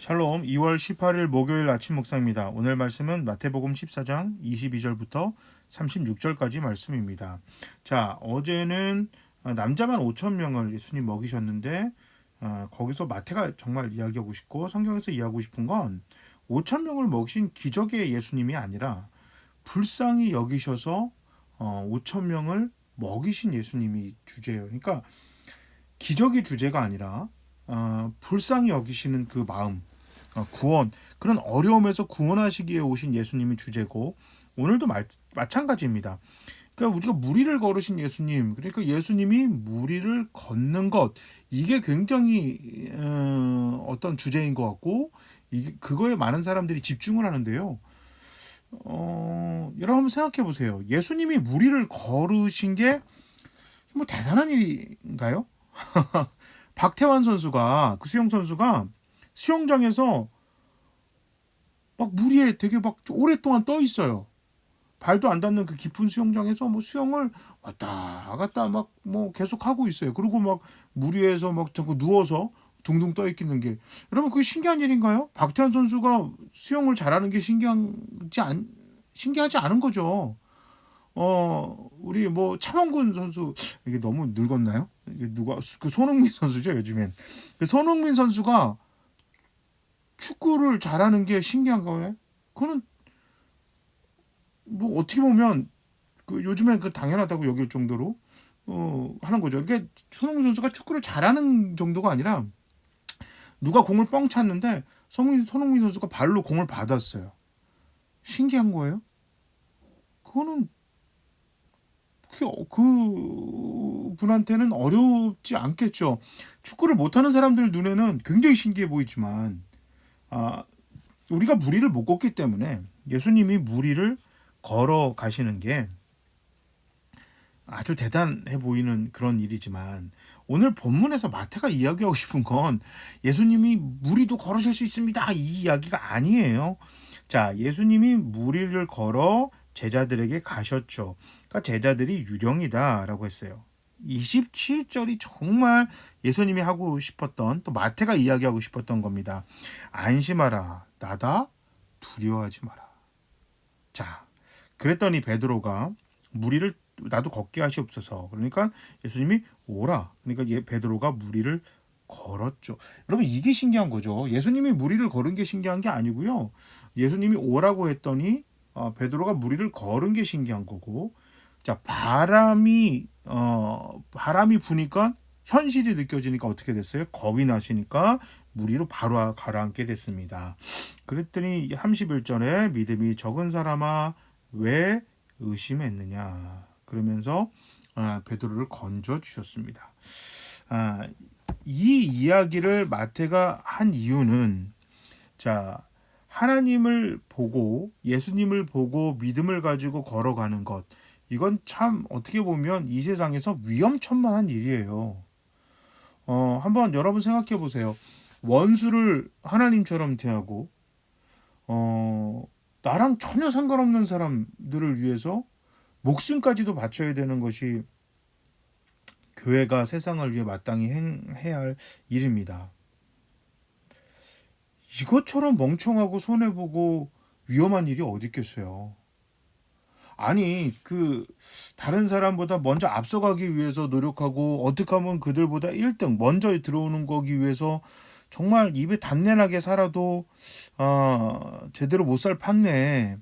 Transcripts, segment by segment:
샬롬 2월 18일 목요일 아침 묵상입니다. 오늘 말씀은 마태복음 14장 22절부터 36절까지 말씀입니다. 자, 어제는 남자만 5천 명을 예수님 먹이셨는데 거기서 마태가 정말 이야기하고 싶고 성경에서 이야기하고 싶은 건 5천 명을 먹이신 기적의 예수님이 아니라 불쌍히 여기셔서 5천 명을 먹이신 예수님이 주제예요. 그러니까 기적이 주제가 아니라 불쌍히 여기시는 그 마음, 구원, 그런 어려움에서 구원하시기에 오신 예수님이 주제고 오늘도 마찬가지입니다. 그러니까 우리가 무리를 걸으신 예수님, 그러니까 예수님이 무리를 걷는 것, 이게 굉장히 어떤 주제인 것 같고 이게 그거에 많은 사람들이 집중을 하는데요. 여러분 한번 생각해 보세요. 예수님이 무리를 걸으신 게 뭐 대단한 일인가요? 박태환 선수가 그 수영 선수가 수영장에서 막 물에 되게 막 오랫동안 떠 있어요. 발도 안 닿는 그 깊은 수영장에서 뭐 수영을 왔다 갔다 막 뭐 계속 하고 있어요. 그리고 막 물 위에서 막 자꾸 누워서 둥둥 떠 있는 게 여러분 그게 신기한 일인가요? 박태환 선수가 수영을 잘하는 게 신기하지 않은 거죠. 우리 뭐 차범근 선수 이게 너무 늙었나요? 이게 누가 그 손흥민 선수죠 요즘엔. 그 손흥민 선수가 축구를 잘하는 게 신기한 거예요. 그거는 뭐 어떻게 보면 그 요즘엔 그 당연하다고 여길 정도로 하는 거죠. 그러니까 손흥민 선수가 축구를 잘하는 정도가 아니라 누가 공을 뻥 찼는데 손흥민 선수가 발로 공을 받았어요. 신기한 거예요. 그거는 그 분한테는 어렵지 않겠죠. 축구를 못하는 사람들 눈에는 굉장히 신기해 보이지만 우리가 무리를 못 걷기 때문에 예수님이 무리를 걸어 가시는 게 아주 대단해 보이는 그런 일이지만 오늘 본문에서 마태가 이야기하고 싶은 건 예수님이 무리도 걸으실 수 있습니다. 이 이야기가 아니에요. 자, 예수님이 무리를 걸어 제자들에게 가셨죠. 그러니까 제자들이 유령이다라고 했어요. 27절이 정말 예수님이 하고 싶었던 또 마태가 이야기하고 싶었던 겁니다. 안심하라. 나다 두려워하지 마라. 자, 그랬더니 베드로가 무리를 나도 걷게 하시옵소서. 그러니까 예수님이 오라. 그러니까 베드로가 무리를 걸었죠. 여러분 이게 신기한 거죠. 예수님이 무리를 걸은 게 신기한 게 아니고요. 예수님이 오라고 했더니 베드로가 무리를 걸은 게 신기한 거고. 자, 바람이 부니까 현실이 느껴지니까 어떻게 됐어요? 겁이 나시니까 무리로 바로 가라앉게 됐습니다. 그랬더니 31절에 믿음이 적은 사람아 왜 의심했느냐 그러면서 베드로를 건져 주셨습니다. 이 이야기를 마태가 한 이유는 자 하나님을 보고 예수님을 보고 믿음을 가지고 걸어가는 것 이건 참 어떻게 보면 이 세상에서 위험천만한 일이에요. 한번 여러분 생각해 보세요. 원수를 하나님처럼 대하고 나랑 전혀 상관없는 사람들을 위해서 목숨까지도 바쳐야 되는 것이 교회가 세상을 위해 마땅히 해야 할 일입니다. 이것처럼 멍청하고 손해보고 위험한 일이 어디 있겠어요. 아니 그 다른 사람보다 먼저 앞서가기 위해서 노력하고 어떻게 하면 그들보다 1등 먼저 들어오는 거기 위해서 정말 입에 단내나게 살아도 제대로 못 살 판에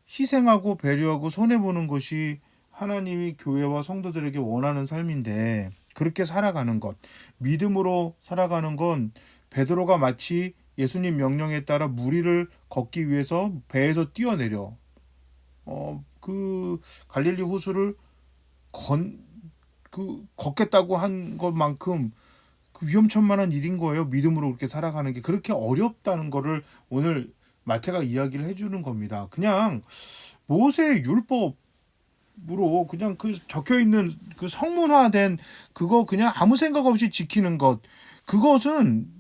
희생하고 배려하고 손해보는 것이 하나님이 교회와 성도들에게 원하는 삶인데 그렇게 살아가는 것 믿음으로 살아가는 건 베드로가 마치 예수님 명령에 따라 무리를 걷기 위해서 배에서 뛰어내려 그 갈릴리 호수를 걷겠다고 한 것만큼 그 위험천만한 일인 거예요. 믿음으로 그렇게 살아가는 게 그렇게 어렵다는 거를 오늘 마태가 이야기를 해주는 겁니다. 그냥 모세의 율법으로 그냥 그 적혀 있는 그 성문화된 그거 그냥 아무 생각 없이 지키는 것 그것은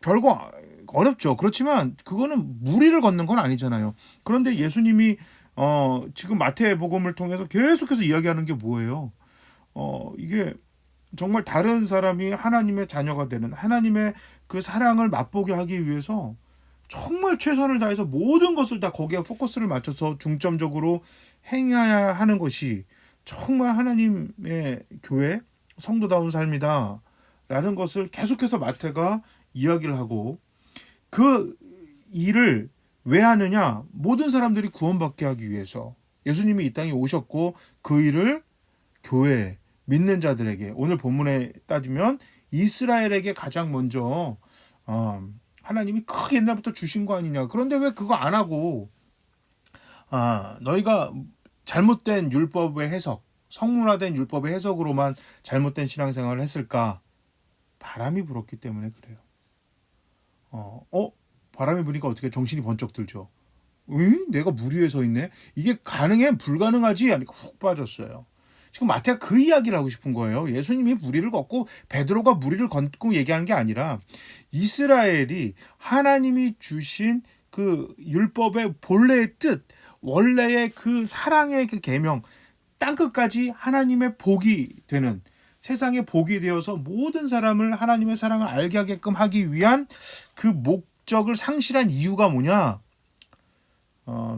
별거 어렵죠. 그렇지만 그거는 무리를 걷는 건 아니잖아요. 그런데 예수님이 지금 마태복음을 통해서 계속해서 이야기하는 게 뭐예요? 이게 정말 다른 사람이 하나님의 자녀가 되는 하나님의 그 사랑을 맛보게 하기 위해서 정말 최선을 다해서 모든 것을 다 거기에 포커스를 맞춰서 중점적으로 행해야 하는 것이 정말 하나님의 교회 성도다운 삶이다 라는 것을 계속해서 마태가 이야기를 하고, 그 일을 왜 하느냐? 모든 사람들이 구원받게 하기 위해서 예수님이 이 땅에 오셨고, 그 일을 교회 믿는 자들에게, 오늘 본문에 따지면 이스라엘에게 가장 먼저 하나님이 크게 옛날부터 주신 거 아니냐. 그런데 왜 그거 안 하고 너희가 잘못된 율법의 해석, 성문화된 율법의 해석으로만 잘못된 신앙생활을 했을까? 바람이 불었기 때문에 그래요. 바람이 부니까 어떻게 정신이 번쩍 들죠. 응? 내가 물 위에 서 있네? 이게 가능해? 불가능하지? 하니까 훅 빠졌어요. 지금 마태가 그 이야기를 하고 싶은 거예요. 예수님이 무리를 걷고 베드로가 무리를 걷고 얘기하는 게 아니라, 이스라엘이 하나님이 주신 그 율법의 본래의 뜻, 원래의 그 사랑의 그 계명, 땅끝까지 하나님의 복이 되는, 세상의 복이 되어서 모든 사람을 하나님의 사랑을 알게 하게끔 하기 위한 그 목적을 상실한 이유가 뭐냐?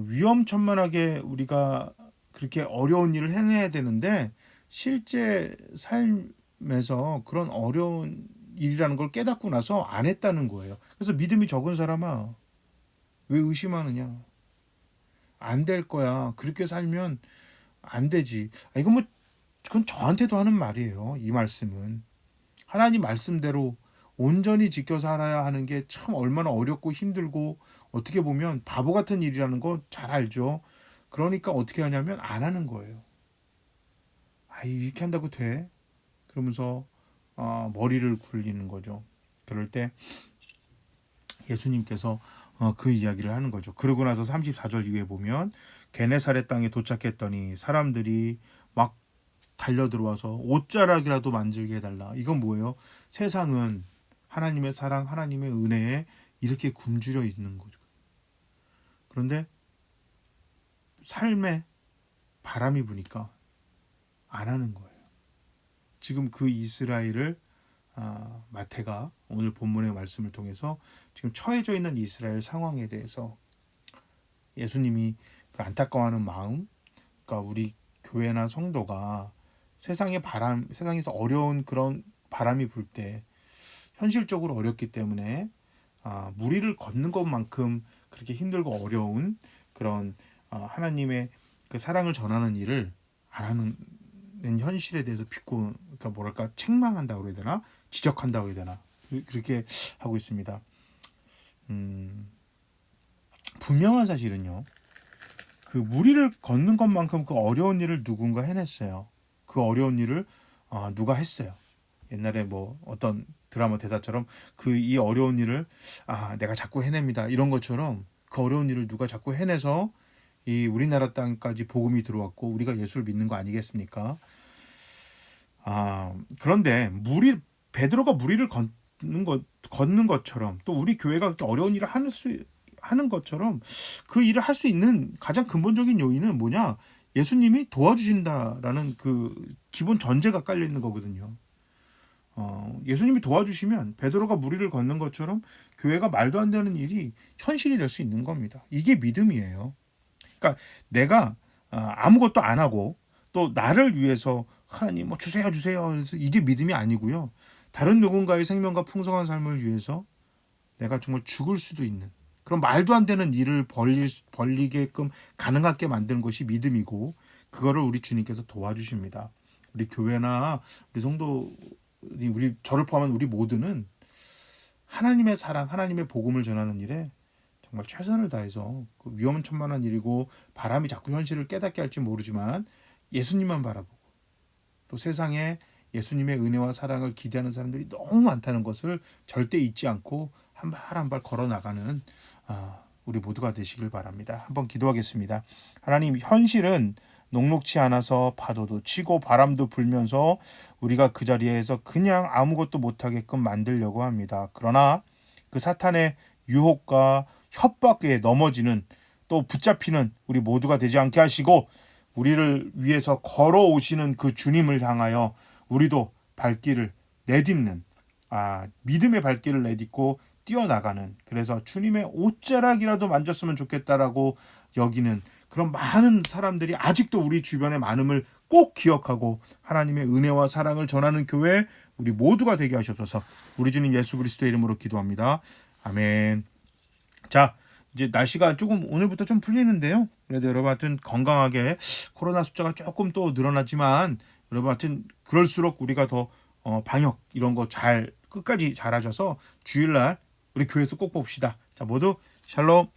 위험천만하게 우리가 그렇게 어려운 일을 해내야 되는데, 실제 삶에서 그런 어려운 일이라는 걸 깨닫고 나서 안 했다는 거예요. 그래서 믿음이 적은 사람아, 왜 의심하느냐? 안 될 거야. 그렇게 살면 안 되지. 이건 뭐, 그건 저한테도 하는 말이에요. 이 말씀은 하나님 말씀대로 온전히 지켜 살아야 하는 게 참 얼마나 어렵고 힘들고, 어떻게 보면 바보 같은 일이라는 거 잘 알죠. 그러니까 어떻게 하냐면 안 하는 거예요. 이렇게 한다고 돼? 그러면서 머리를 굴리는 거죠. 그럴 때 예수님께서 그 이야기를 하는 거죠. 그러고 나서 34절 이후에 보면, 게네사렛 땅에 도착했더니 사람들이 막 달려들어와서 옷자락이라도 만들게 해달라. 이건 뭐예요? 세상은 하나님의 사랑, 하나님의 은혜에 이렇게 굶주려 있는 거죠. 그런데 삶에 바람이 부니까 안 하는 거예요. 지금 그 이스라엘을 마태가 오늘 본문의 말씀을 통해서 지금 처해져 있는 이스라엘 상황에 대해서 예수님이 그 안타까워하는 마음, 그러니까 우리 교회나 성도가 세상에서 어려운 그런 바람이 불 때 현실적으로 어렵기 때문에 무리를 걷는 것만큼 그렇게 힘들고 어려운 그런 하나님의 그 사랑을 전하는 일을 안 하는 현실에 대해서 비꼬, 그러니까 뭐랄까, 책망한다고 해야 되나, 지적한다고 해야 되나, 그렇게 하고 있습니다. 분명한 사실은요, 그 무리를 걷는 것만큼 그 어려운 일을 누군가 해냈어요. 그 어려운 일을 누가 했어요. 옛날에 뭐 어떤 드라마 대사처럼 그 이 어려운 일을 내가 자꾸 해냅니다, 이런 것처럼 그 어려운 일을 누가 자꾸 해내서 이 우리나라 땅까지 복음이 들어왔고 우리가 예수를 믿는 거 아니겠습니까? 그런데 베드로가 무리를 걷는 것처럼, 또 우리 교회가 그렇게 어려운 일을 하는 것처럼, 그 일을 할 수 있는 가장 근본적인 요인은 뭐냐? 예수님이 도와주신다라는 그 기본 전제가 깔려 있는 거거든요. 예수님이 도와주시면 베드로가 무리를 걷는 것처럼 교회가 말도 안 되는 일이 현실이 될 수 있는 겁니다. 이게 믿음이에요. 그러니까 내가 아무것도 안 하고 또 나를 위해서 하나님 뭐 주세요 그래서 이게 믿음이 아니고요. 다른 누군가의 생명과 풍성한 삶을 위해서 내가 정말 죽을 수도 있는 그런 말도 안 되는 일을 벌리게끔 가능하게 만드는 것이 믿음이고, 그거를 우리 주님께서 도와주십니다. 우리 교회나 우리 성도, 저를 포함한 우리 모두는 하나님의 사랑, 하나님의 복음을 전하는 일에 정말 최선을 다해서, 그 위험천만한 일이고 바람이 자꾸 현실을 깨닫게 할지 모르지만 예수님만 바라보고, 또 세상에 예수님의 은혜와 사랑을 기대하는 사람들이 너무 많다는 것을 절대 잊지 않고 한 발 한 발 걸어 나가는 우리 모두가 되시길 바랍니다. 한번 기도하겠습니다. 하나님, 현실은 녹록치 않아서 파도도 치고 바람도 불면서 우리가 그 자리에서 그냥 아무것도 못하게끔 만들려고 합니다. 그러나 그 사탄의 유혹과 협박에 넘어지는, 또 붙잡히는 우리 모두가 되지 않게 하시고, 우리를 위해서 걸어오시는 그 주님을 향하여 우리도 발길을 내딛는 믿음의 발길을 내딛고 뛰어나가는, 그래서 주님의 옷자락이라도 만졌으면 좋겠다라고 여기는 그런 많은 사람들이 아직도 우리 주변에 많음을 꼭 기억하고 하나님의 은혜와 사랑을 전하는 교회 우리 모두가 되게 하시옵소서. 우리 주님 예수 그리스도의 이름으로 기도합니다. 아멘. 자, 이제 날씨가 조금 오늘부터 좀 풀리는데요. 그래도 여러분 하여튼 건강하게, 코로나 숫자가 조금 또 늘어나지만 여러분 하여튼 그럴수록 우리가 더 방역 이런 거 잘 끝까지 잘하셔서 주일날 우리 교회에서 꼭 봅시다. 자, 모두 샬롬.